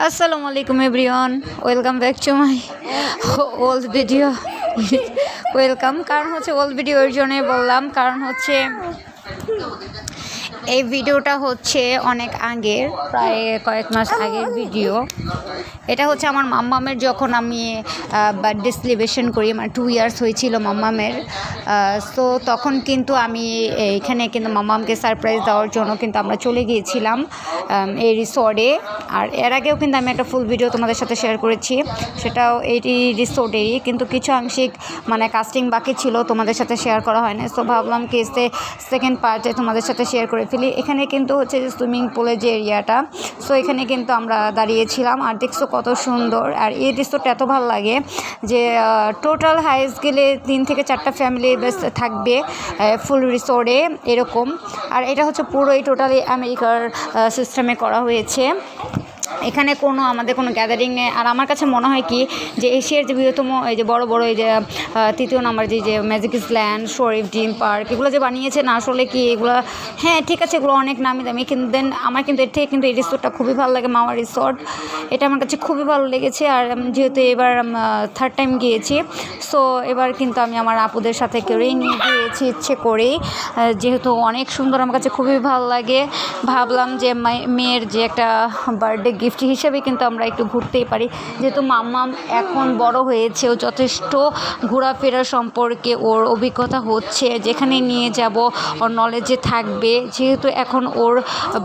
আসসালামু আলাইকুম everyone, welcome back to my old video. Welcome, কারণ হচ্ছে ওল্ড ভিডিওর জন্য বললাম, কারণ হচ্ছে এই ভিডিওটা হচ্ছে অনেক আগের, প্রায় কয়েক মাস আগের ভিডিও। এটা হচ্ছে আমার মাম্মামের যখন আমি বার্থডে সেলিব্রেশন করি, মানে 2 ইয়ার্স হয়েছিল মাম্মামের। সো তখন কিন্তু আমি এখানে কিন্তু মাম্মামকে সারপ্রাইজ দেওয়ার জন্য কিন্তু আমরা চলে গিয়েছিলাম এই রিসর্টে। আর এর আগেও কিন্তু আমি একটা ফুল ভিডিও তোমাদের সাথে শেয়ার করেছি, সেটাও এই রিসর্টেরই, কিন্তু কিছু আংশিক মানে কাস্টিং বাকি ছিল, তোমাদের সাথে শেয়ার করা হয় না। সো ভাবলাম কি সেকেন্ড পার্টে তোমাদের সাথে শেয়ার করে ফেলি। এখানে কিন্তু হচ্ছে যে সুইমিং পুলের যে এরিয়াটা, সো এখানে কিন্তু আমরা দাঁড়িয়েছিলাম। আর দেখছো কত সুন্দর, আর এই রিসোর্টটা এত ভালো লাগে যে টোটাল হাইস্ট গেলে 3 থেকে 4টা ফ্যামিলি বেশ থাকবে ফুল রিসোর্টে এরকম। আর এটা হচ্ছে পুরোই টোটালি আমেরিকার সিস্টেমে করা হয়েছে। এখানে আমাদের কোনো গ্যাদারিং নেই। আর আমার কাছে মনে হয় কি যে এশিয়ার যে বৃহত্তম এই যে বড় এই যে 3য় নাম্বার যে ম্যাজিক ইসল্যান্ড, শরীফ ড্রিম পার্ক, এগুলো যে বানিয়েছে না, আসলে কি এগুলো, হ্যাঁ ঠিক আছে এগুলো অনেক নামি দামি, কিন্তু দেন আমার কিন্তু এর থেকে কিন্তু এই রিসোর্টটা খুবই ভালো লাগে, মামা রিসোর্ট। এটা আমার কাছে খুবই ভালো লেগেছে। আর যেহেতু এবার 3rd টাইম গিয়েছি, সো এবার কিন্তু আমি আমার আপুদের সাথে করেই নিয়ে গিয়েছি ইচ্ছে করেই, যেহেতু অনেক সুন্দর, আমার কাছে খুবই ভালো লাগে। ভাবলাম যে মেয়ের যে একটা বার্থডে গিফট হিসেবে কিন্তু আমরা একটু ঘুরতেই পারি, যেহেতু মাম্মাম এখন বড় হয়েছে, ও যথেষ্ট ঘোরাফেরা সম্পর্কে ওর অভিজ্ঞতা হচ্ছে, যেখানে নিয়ে যাব ওর নলেজে থাকবে, যেহেতু এখন ওর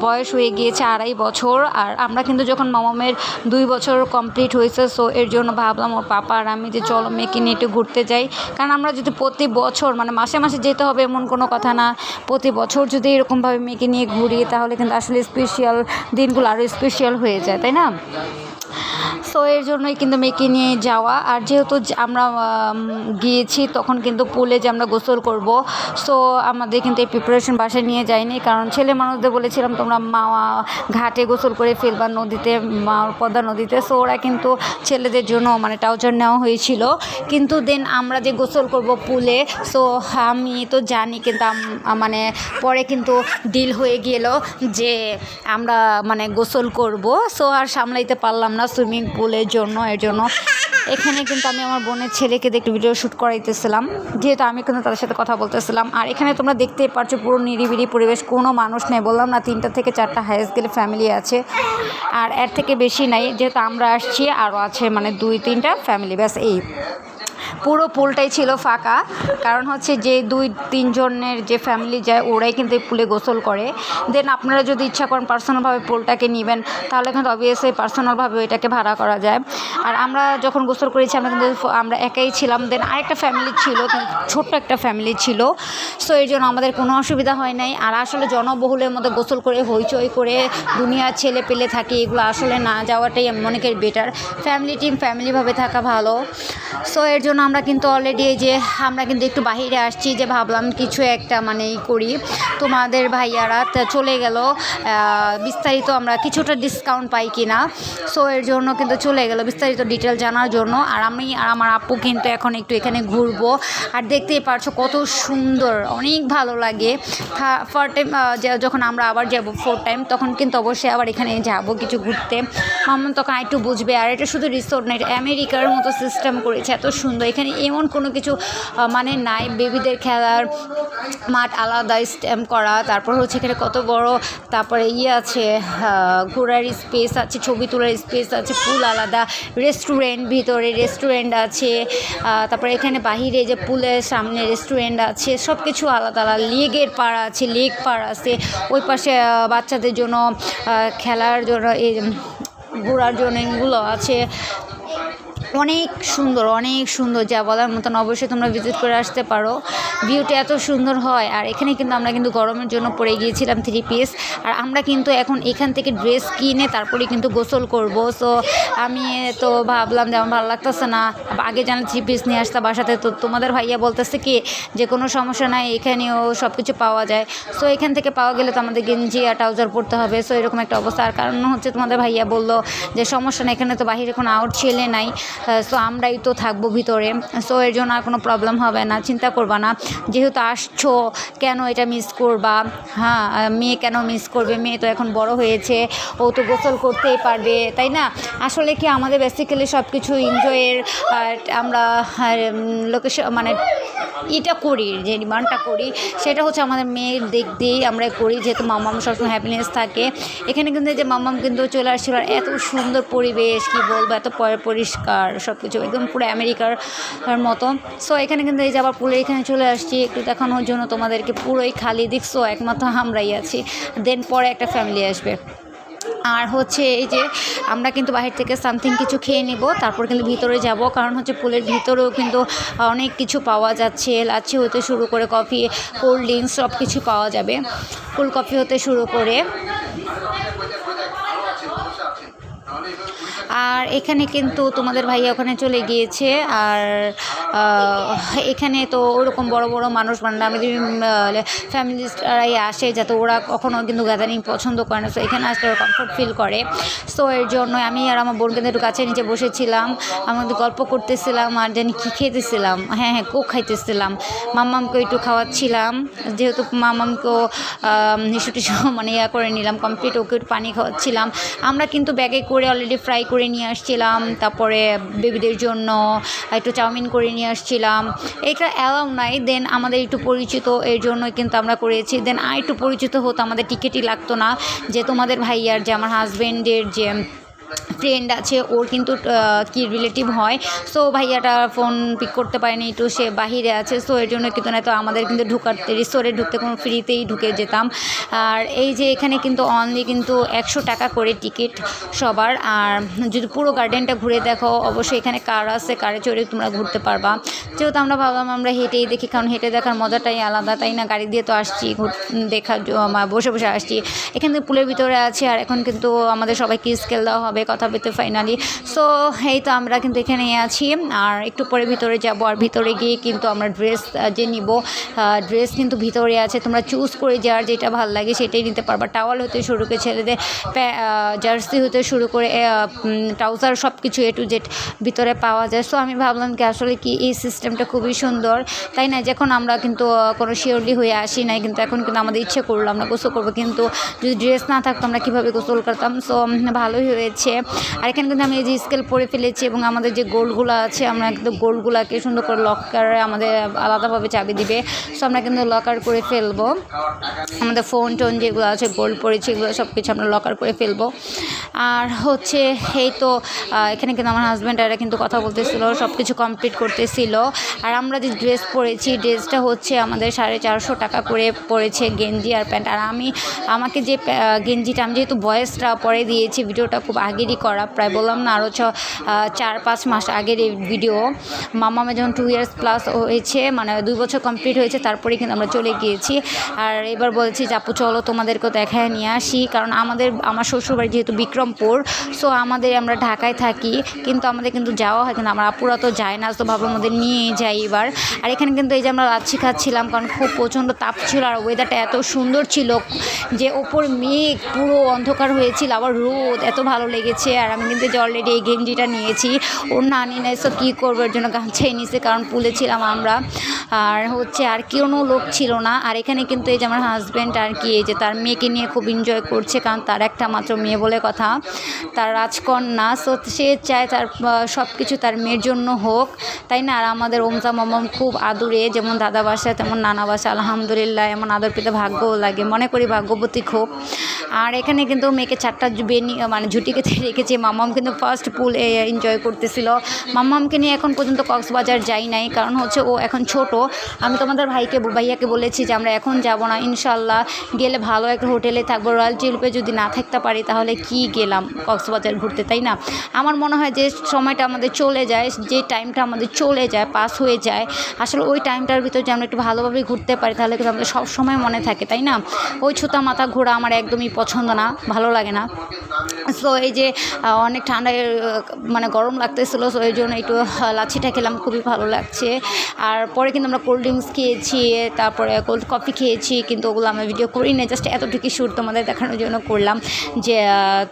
বয়স হয়ে গিয়েছে 2.5 বছর। আর আমরা কিন্তু যখন মাম্মামের 2 বছর কমপ্লিট হয়েছে, সো এর জন্য ভাবলাম ওর পাপা আর আমি যে চলো মেয়েকে নিয়ে একটু ঘুরতে যাই। কারণ আমরা যদি প্রতি বছর মানে মাসে মাসে যেতে হবে এমন কোনো কথা না, প্রতি বছর যদি এরকমভাবে মেয়েকে নিয়ে ঘুরি তাহলে কিন্তু আসলে স্পেশাল দিনগুলো আরও স্পেশাল হয়ে যায়, তাই না? সো এর জন্যই কিন্তু মেয়েকে নিয়ে যাওয়া। আর যেহেতু আমরা গিয়েছি তখন কিন্তু পুলে যে আমরা গোসল করব, সো আমাদের কিন্তু এই প্রিপারেশন বাসায় নিয়ে যায়নি, কারণ ছেলে মানুষদের বলেছিলাম তোমরা মাওয়া ঘাটে গোসল করে ফেলবা, নদীতে, পদ্মা নদীতে। সো ওরা কিন্তু ছেলেদের জন্য মানে ট্রাউজার নেওয়া হয়েছিল, কিন্তু দেন আমরা যে গোসল করব পুলে, সো আমি তো জানি, কিন্তু মানে পরে কিন্তু ডিল হয়ে গেল যে আমরা মানে গোসল করব। সো আর সামলাইতে পারলাম না সুইমিং পুলের জন্য। এর জন্য এখানে কিন্তু আমি আমার বোনের ছেলেকে একটু ভিডিও শ্যুট করাইতেছিলাম, যেহেতু আমি কিন্তু তাদের সাথে কথা বলতেছিলাম। আর এখানে তোমরা দেখতেই পারছো পুরো নিরিবিলি পরিবেশ, কোনো মানুষ নেই, বললাম না 3টা থেকে 4টা হাইস্ট গেলে ফ্যামিলি আছে, আর এর থেকে বেশি নাই। যেহেতু আমরা আসছি আরও আছে মানে 2-3টা ফ্যামিলি, ব্যাস এই পুরো পুলটাই ছিল ফাঁকা। কারণ হচ্ছে যে 2-3 জনের যে ফ্যামিলি যায় ওরাই কিন্তু এই পুলে গোসল করে। দেন আপনারা যদি ইচ্ছা করেন পার্সোনালভাবে পুলটাকে নেবেন, তাহলে কিন্তু অবভিয়াসলি পার্সোনালভাবে এটাকে ভাড়া করা যায়। আর আমরা যখন গোসল করেছি আমরা একাই ছিলাম, দেন আরেকটা ফ্যামিলি ছিল, ছোট্ট একটা ফ্যামিলি ছিল। সো এই জন্য আমাদের কোনো অসুবিধা হয় নাই। আর আসলে জনবহুলের মধ্যে গোসল করে হইচই করে দুনিয়ার ছেলে পেলে থাকে, এগুলো আসলে না যাওয়াটাই আমি মনে করি বেটার। ফ্যামিলিভাবে থাকা ভালো। সো এর জন্য আমরা কিন্তু অলরেডি এই যে আমরা কিন্তু একটু বাহিরে আসছি, যে ভাবলাম কিছু একটা মানে করি। তোমাদের ভাইয়ারা চলে গেল, বিস্তারিত আমরা কিছুটা ডিসকাউন্ট পাই কিনা, সো এর জন্য কিন্তু চলে গেল বিস্তারিত ডিটেল জানার জন্য। আর আমি আর আমার আপু কিন্তু এখন একটু এখানে ঘুরবো। আর দেখতেই পারছো কত সুন্দর, অনেক ভালো লাগে। 4th টাইম যখন আমরা আবার যাব 4th টাইম, তখন কিন্তু অবশ্যই আবার এখানে যাব কিছু ঘুরতে। মাম্মা তখন একটু বুঝবে। আর এটা শুধু রিসোর্ট না, এটা আমেরিকার মতো সিস্টেম করেছে, এত সুন্দর। এখানে এমন কোনো কিছু মানে নাই, বেবিদের খেলার মাঠ আলাদা স্ট্যাম্প করা, তারপর হচ্ছে এখানে কত বড়, তারপরে আছে ঘোরার স্পেস আছে, ছবি তোলার স্পেস আছে, পুল আলাদা, রেস্টুরেন্ট, ভিতরে রেস্টুরেন্ট আছে, তারপরে এখানে বাহিরে যে পুলের সামনে রেস্টুরেন্ট আছে, সব কিছু আলাদা আলাদা। লেক পাড় আছে, ওই পাশে বাচ্চাদের জন্য খেলার জন্য, এই ঘোরার জন্য এগুলো আছে। অনেক সুন্দর, যা বলার মতন। অবশ্যই তোমরা ভিজিট করে আসতে পারো, ভিউটা এত সুন্দর হয়। আর এখানে কিন্তু আমরা কিন্তু গরমের জন্য পরে গিয়েছিলাম 3 পিস। আর আমরা কিন্তু এখন এখান থেকে ড্রেস কিনে তারপরে কিন্তু গোসল করব। সো আমি তো ভাবলাম যে আমার ভালো লাগতেছে না, আগে জানলে 3 পিস নিয়ে আসতাম বাসাতে। তো তোমাদের ভাইয়া বলতেছে কি যে কোনো সমস্যা নাই, এখানেও সব কিছু পাওয়া যায়। সো এখান থেকে পাওয়া গেলে তো আমাদের গেঞ্জি আর ট্রাউজার পরতে হবে। সো এরকম একটা অবস্থা। আর কারণ হচ্ছে তোমাদের ভাইয়া বললো যে সমস্যা না, এখানে তো বাহিরে কোনো আউট ছেলে নাই, সো আমরাই তো থাকবো ভিতরে, সো এর জন্য আর কোনো প্রবলেম হবে না, চিন্তা করবা না। যেহেতু আসছো কেন এটা মিস করবা, হ্যাঁ মেয়ে কেন মিস করবে, মেয়ে তো এখন বড় হয়েছে, ও তো গোসল করতেই পারবে, তাই না? আসলে কি আমাদের বেসিক্যালি সব কিছু এনজয়ের আমরা লোকেশন মানে এটা করি, যে ডিমান্ডটা করি সেটা হচ্ছে আমাদের মেয়ের দিক দিয়েই আমরা করি, যেহেতু মাম্মাম সবসময় হ্যাপিনেস থাকে। এখানে কিন্তু এই যে মাম্মাম কিন্তু চলে আসছিল, আর এত সুন্দর পরিবেশ কি বলবো, এত পরিষ্কার সব কিছু একদম পুরো আমেরিকার মতো। সো এখানে কিন্তু এই যে আবার পুরো এখানে চলে আসছি একটু দেখানোর জন্য তোমাদেরকে, পুরোই খালি দেখছো, একমাত্র আমরাই আছি, দেন পরে একটা ফ্যামিলি আসবে। আর হচ্ছে এই যে আমরা কিন্তু বাহির থেকে সামথিং কিছু খেয়ে নেব, তারপর কিন্তু ভিতরে যাব, কারণ হচ্ছে পুলের ভিতরেও কিন্তু অনেক কিছু পাওয়া যাচ্ছে, লাচ্ছি হতে শুরু করে কফি, কোল্ড ড্রিঙ্কস সব কিছু পাওয়া যাবে, কোল্ড কফি হতে শুরু করে। আর এখানে কিন্তু তোমাদের ভাইয়া ওখানে চলে গিয়েছে, আর এখানে তো ওরকম বড় বড় মানুষ মানে আমাদের ফ্যামিলিস্টরাই আসে, যাতে ওরা কখনও কিন্তু গ্যাদারিং পছন্দ করে না, সো এখানে আসলে ওরা কমফোর্ট ফিল করে। সো এর জন্য আমি আর আমার বোন কিন্তু একটু কাছে নিচে বসেছিলাম, আমাদের গল্প করতেছিলাম, আর জানি কী খেতেছিলাম, হ্যাঁ কোক খাইতেছিলাম, মাম্মামকে একটু খাওয়াচ্ছিলাম, যেহেতু মাম্মামকেও নিশু টিশু মানে করে নিলাম কমপ্লিট, ওকে একটু পানি খাওয়াচ্ছিলাম। আমরা কিন্তু ব্যাগে করে অলরেডি ফ্রাই করে নিয়ে আসছিলাম, তারপরে বেবিদের জন্য একটু চাউমিন করে নিয়ে আসছিলাম, এটা অ্যালাউ নাই, দেন আমাদের একটু পরিচিত এর জন্যই কিন্তু আমরা করেছি, দেন আর একটু পরিচিত হতো, আমাদের টিকিটই লাগতো না, যে তোমাদের ভাইয়ার যে আমার হাজব্যান্ডের যে ফ্রেন্ড আছে ওর কিন্তু কি রিলেটিভ হয়, সো ভাইয়াটা ফোন পিক করতে পারেনি, একটু সে বাহিরে আছে, সো এর জন্য কিন্তু না তো আমাদের কিন্তু রিসোর্টে ঢুকতে কোনো ফ্রিতেই ঢুকে যেতাম। আর এই যে এখানে কিন্তু অনলি কিন্তু 100 টাকা করে টিকিট সবার, আর যদি পুরো গার্ডেনটা ঘুরে দেখো অবশ্যই এখানে কার আছে, কারে চড়ে তোমরা ঘুরতে পারবা। যেহেতু আমরা ভাবলাম আমরা হেঁটেই দেখি, কারণ হেঁটে দেখার মজাটাই আলাদা, তাই না? গাড়ি দিয়ে তো আসছি দেখার বসে বসে আসছি, এখানে পুলের ভিতরে আছে, আর এখন কিন্তু আমাদের সবাইকে স্কেল দেওয়া হবে কথা বলতে ফাইনালি। সো এই তো আমরা কিন্তু এখানেই আছি, আর একটু পরে ভিতরে যাব, আর ভিতরে গিয়ে কিন্তু আমরা ড্রেস যে নিব, ড্রেস কিন্তু ভিতরে আছে, তোমরা চুজ করে যার যেটা ভালো লাগে সেটাই নিতে পারবা, টাওয়াল হতে শুরু করে ছেলেদের জার্সি হতে শুরু করে ট্রাউজার সব কিছু এ টু জেড ভিতরে পাওয়া যায়। সো আমি ভাবলাম কি আসলে কি এই সিস্টেমটা খুবই সুন্দর, তাই না? যখন আমরা কিন্তু কোনো শিওরলি হয়ে আসি নাই, কিন্তু এখন কিন্তু আমাদের ইচ্ছে করলো আমরা গোসল করবো, কিন্তু যদি ড্রেস না থাকতো আমরা কীভাবে গোসল করতাম। সো ভালোই হয়েছে। আর এখানে কিন্তু আমি এই যে স্কেল পরে ফেলেছি, এবং আমাদের যে গোল্ডগুলো আছে আমরা কিন্তু গোল্ডগুলোকে সুন্দর করে লকারে আমাদের আলাদাভাবে চাবি দিবে, সো আমরা কিন্তু লকার করে ফেলবো, আমাদের ফোন টোন যেগুলো আছে গোল্ড পরেছে এগুলো সব কিছু আমরা লকার করে ফেলবো। আর হচ্ছে এই তো এখানে কিন্তু আমার হাজব্যান্ড এরা কিন্তু কথা বলতেছিল, সব কিছু কমপ্লিট করতেছিল। আর আমরা যে ড্রেস পরেছি, ড্রেসটা হচ্ছে আমাদের 450 টাকা করে পড়েছে, গেঞ্জি আর প্যান্ট। আর আমাকে যে গেঞ্জিটা আমি যেহেতু বয়েসটা পরে দিয়েছি, ভিডিওটা খুব আগেরই করা, প্রায় বললাম না আরও 4-5 মাস আগের এই ভিডিও। মামামে যখন 2 ইয়ার্স প্লাস হয়েছে, মানে 2 বছর কমপ্লিট হয়েছে, তারপরে কিন্তু আমরা চলে গিয়েছি। আর এবার বলছি যে আপু চলো তোমাদেরকেও দেখায় নিয়ে আসি, কারণ আমার শ্বশুরবাড়ি যেহেতু বিক্রমপুর, সো আমরা ঢাকায় থাকি, কিন্তু আমাদের কিন্তু যাওয়া হয়, কিন্তু আমার আপুরা তো যায় না, তো ভাবলাম আমাদের নিয়েই যাই এবার। আর এখানে কিন্তু এই যে আমরা লাচ্ছি খাচ্ছিলাম, কারণ খুব প্রচণ্ড তাপ ছিল, আর ওয়েদারটা এত সুন্দর ছিল যে ওপর মেঘ পুরো অন্ধকার হয়েছিল, আবার রোদ, এত ভালো লেগেছে। আর আমি কিন্তু যে অলরেডি এই গেঞ্জিটা নিয়েছি, ওর না নিয়ে নেয়, সো কী করবো, এর জন্য গামছাই নিয়েছে, কারণ পুলে ছিলাম আমরা। আর হচ্ছে আর কোনো লোক ছিল না। আর এখানে কিন্তু এই যে আমার হাজব্যান্ড আর কি এই যে তার মেয়েকে নিয়ে খুব এনজয় করছে, কারণ তার একটা মাত্র মেয়ে বলে কথা, তার রাজকন্যা, সো সে চায় তার সব কিছু তার মেয়ের জন্য হোক, তাই না? আর আমাদের ওমজা মামাম খুব আদুরে, যেমন দাদা বাসা তেমন নানা বাসা, আলহামদুলিল্লাহ এমন আদর পেতে ভাগ্যও লাগে, মনে করি ভাগ্যবতী খুব। আর এখানে কিন্তু মেয়েকে 4টা মানে ঝুটিকে রেখেছে, মামাম কিন্তু ফার্স্ট পুল এনজয় করতেছিল। মামামকে নিয়ে এখন পর্যন্ত কক্সবাজার যাই নাই, কারণ হচ্ছে ও এখন ছোট। আমি তোমাদের ভাইয়াকে বলেছি যে আমরা এখন যাব না, ইনশাল্লাহ গেলে ভালো একটা হোটেলে থাকবো, রয়্যাল টিউলিপে যদি না থাকতে পারি তাহলে কি গেলাম কক্সবাজার ঘুরতে, তাই না? আমার মনে হয় যে সময়টা আমাদের চলে যায়, যে টাইমটা আমাদের চলে যায়, পাস হয়ে যায়, আসলে ওই টাইমটার ভিতর যে আমরা একটু ভালোভাবে ঘুরতে পারি, তাহলে কিন্তু আমাদের সব সময় মনে থাকে, তাই না? ওই ছুতা মাথা ঘোরা আমার একদমই পছন্দ না, ভালো লাগে না। সো এই যে অনেক ঠান্ডায় মানে গরম লাগতেছিল, সো এই জন্য একটু লাচ্ছিটা খেলাম, খুবই ভালো লাগছে। আর পরে কিন্তু আমরা কোল্ড ড্রিঙ্কস খেয়েছি, তারপরে কোল্ড কফি খেয়েছি, কিন্তু ওগুলো আমরা ভিডিও করি না, জাস্ট এতটুকু শ্যুট তোমাদের দেখানোর জন্য করলাম যে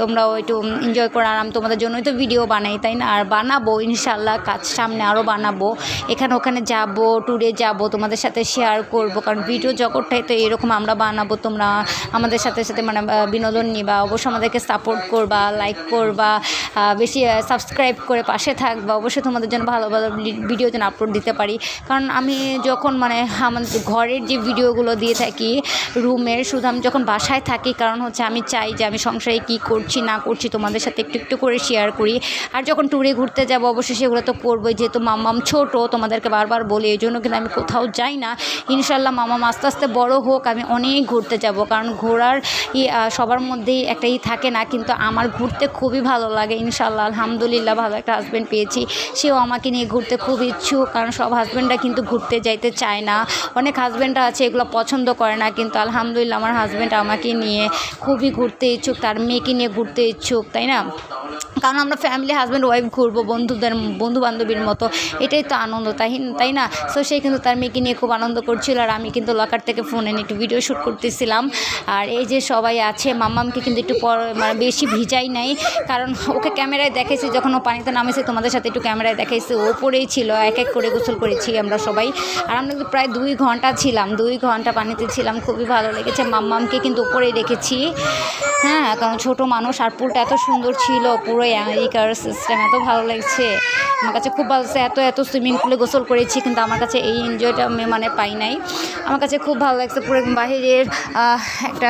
তোমরাও একটু এনজয় করো। আর আমি তোমাদের জন্যই তো ভিডিও বানাই, তাই না? আর বানাবো ইনশাল্লাহ, কাজ সামনে আরও বানাবো, এখানে ওখানে যাব, ট্যুরে যাব, তোমাদের সাথে শেয়ার করব, কারণ ভিডিও জগৎটাই তো এরকম আমরা বানাবো, তোমরা আমাদের সাথে সাথে মানে বিনোদন নিবা, অবশ্যই আমাদেরকে সাপোর্ট করবা, লাইক করবা, বেশি সাবস্ক্রাইব করে পাশে থাকবা, অবশ্যই তোমাদের জন্য ভালো ভালো ভিডিও যেন আপলোড দিতে পারি। কারণ আমি যখন মানে আমাদের ঘরের যে ভিডিওগুলো দিয়ে থাকি রুমের, শুধু আমি যখন বাসায় থাকি, কারণ হচ্ছে আমি চাই যে আমি সংসারে কী করছি না করছি তোমাদের সাথে একটু একটু করে শেয়ার করি। আর যখন ট্যুরে ঘুরতে যাব অবশ্যই সেগুলো তো করবোই, যেহেতু মাম্মাম ছোট, তোমাদেরকে বারবার বলি, এই জন্য কিন্তু আমি কোথাও যাই না। ইনশাল্লাহ মাম্মাম আস্তে আস্তে বড় হোক, আমি অনেক ঘুরতে যাব, কারণ ঘোরার সবার মধ্যেই একটা থাকে না, কিন্তু আমার ঘুরতে খুবই ভালো লাগে। ইনশাল্লাহ আলহামদুলিল্লাহ ভালো একটা হাজব্যান্ড পেয়েছি, সেও আমাকে নিয়ে ঘুরতে খুব ইচ্ছুক, কারণ সব হাজব্যান্ডরা কিন্তু ঘুরতে যাইতে চায় না, অনেক হাজব্যান্ডরা আছে এগুলো পছন্দ করে না, কিন্তু আলহামদুলিল্লাহ আমার হাজব্যান্ড আমাকে নিয়ে খুবই ঘুরতে ইচ্ছুক, তার মেয়েকে নিয়ে ঘুরতে ইচ্ছুক, তাই না? কারণ আমরা ফ্যামিলি হাজব্যান্ড ওয়াইফ ঘুরবো বন্ধু বান্ধবীর মতো, এটাই তো আনন্দ, তাই না? সো সে কিন্তু তার মেয়েকে নিয়ে খুব আনন্দ করছিল, আর আমি কিন্তু লকার থেকে ফোন এনে একটু ভিডিও শ্যুট করতেছিলাম। আর এই যে সবাই আছে, মাম্মামকে কিন্তু একটু মানে বেশি ভিজাই নাই, কারণ ওকে ক্যামেরায় দেখেছি যখন ও পানিতে নামেছে, তোমাদের সাথে একটু ক্যামেরায় দেখাইছি, ও পড়েই ছিল, এক এক করে গোসল করেছি আমরা সবাই। আর আমরা কিন্তু প্রায় 2 ঘন্টা ছিলাম, 2 ঘন্টা পানিতে ছিলাম, খুবই ভালো লেগেছে। মাম্মামকে কিন্তু উপরেই রেখেছি, হ্যাঁ, কারণ ছোটো মানুষ, আর পুলটা এত সুন্দর ছিল, পুরো আমেরিকার সিস্টেম, এত ভালো লাগছে আমার কাছে, খুব ভালো লাগছে। এত সুইমিং পুলে গোসল করেছি, কিন্তু আমার কাছে এই এনজয়টা আমি মানে পাই নাই, আমার কাছে খুব ভালো লাগছে। পুরো বাহিরের একটা